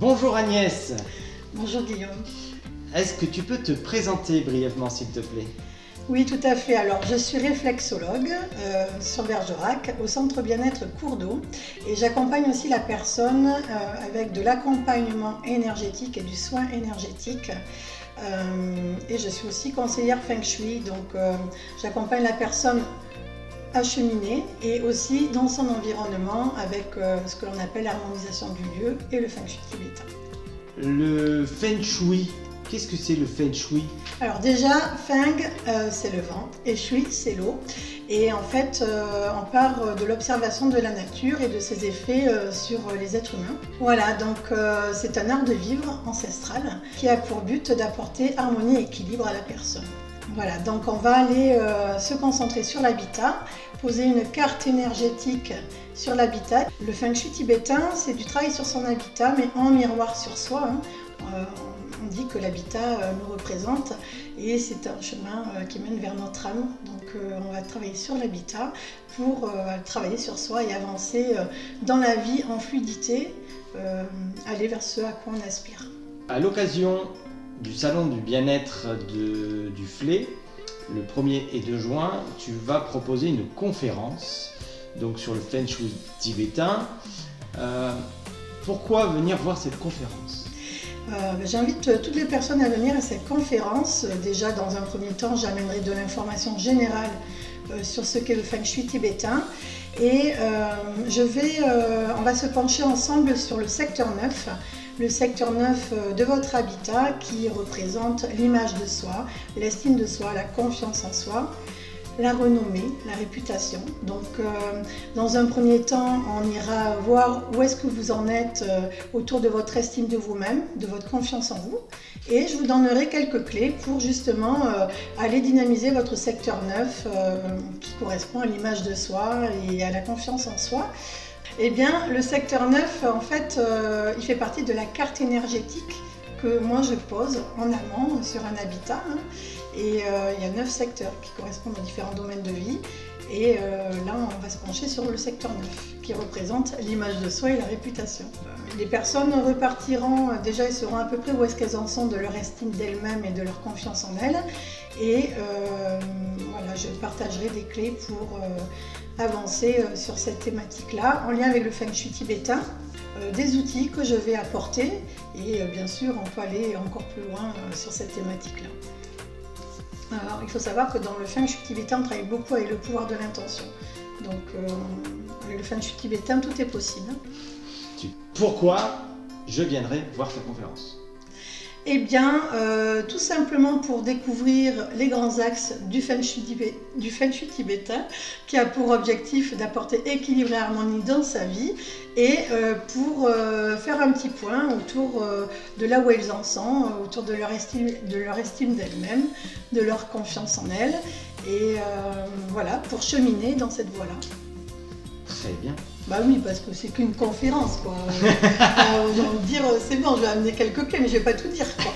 Bonjour Agnès, Bonjour Guillaume. est-ce que tu peux te présenter brièvement s'il te plaît? Oui, tout à fait. Alors, je suis réflexologue sur Bergerac, au centre bien-être Cours d'eau, et j'accompagne aussi la personne avec de l'accompagnement énergétique et du soin énergétique. Et je suis aussi conseillère Feng Shui, donc j'accompagne la personne à cheminer et aussi dans son environnement avec ce que l'on appelle l'harmonisation du lieu et le Feng Shui tibétain. Le Feng Shui, qu'est-ce que c'est le Feng Shui? Alors déjà, Feng, c'est le vent et Shui, c'est l'eau. Et en fait, on part de l'observation de la nature et de ses effets sur les êtres humains. Voilà, donc c'est un art de vivre ancestral qui a pour but d'apporter harmonie et équilibre à la personne. Voilà, donc on va aller se concentrer sur l'habitat, poser une carte énergétique sur l'habitat. Le Feng Shui tibétain, c'est du travail sur son habitat, mais en miroir sur soi. On dit que l'habitat nous représente et c'est un chemin qui mène vers notre âme. Donc on va travailler sur l'habitat pour travailler sur soi et avancer dans la vie en fluidité, aller vers ce à quoi on aspire. À l'occasion du salon du bien-être du FLE, le 1er et 2 juin, tu vas proposer une conférence donc sur le Feng Shui tibétain. Pourquoi venir voir cette conférence? J'invite toutes les personnes à venir à cette conférence. Déjà, dans un premier temps, j'amènerai de l'information générale sur ce qu'est le Feng Shui tibétain. Et on va se pencher ensemble sur le secteur 9. Le secteur 9 de votre habitat qui représente l'image de soi, l'estime de soi, la confiance en soi, la renommée, la réputation. Donc dans un premier temps, on ira voir où est-ce que vous en êtes autour de votre estime de vous-même, de votre confiance en vous. Et je vous donnerai quelques clés pour justement aller dynamiser votre secteur 9 qui correspond à l'image de soi et à la confiance en soi. Eh bien, le secteur 9, en fait, il fait partie de la carte énergétique que moi je pose en amont sur un habitat. Et il y a 9 secteurs qui correspondent aux différents domaines de vie. Et là, on va se pencher sur le secteur 9, qui représente l'image de soi et la réputation. Les personnes repartiront, déjà elles sauront à peu près où est-ce qu'elles en sont de leur estime d'elles-mêmes et de leur confiance en elles. Et voilà, je partagerai des clés pour avancer sur cette thématique-là, en lien avec le Feng Shui tibétain, des outils que je vais apporter. Et bien sûr, on peut aller encore plus loin sur cette thématique-là. Alors, il faut savoir que dans le Feng Shui tibétain, on travaille beaucoup avec le pouvoir de l'intention. Donc, avec le Feng Shui tibétain, tout est possible. Pourquoi je viendrai voir cette conférence? Eh bien, tout simplement pour découvrir les grands axes du Feng Shui tibétain, qui a pour objectif d'apporter équilibre et harmonie dans sa vie, et pour faire un petit point autour de là où elles en sont, autour de leur estime d'elles-mêmes, de leur confiance en elles, et voilà, pour cheminer dans cette voie-là. Très bien. Bah oui, parce que c'est qu'une conférence, quoi. On va dire, c'est bon, je vais amener quelques clés, mais je vais pas tout dire, quoi.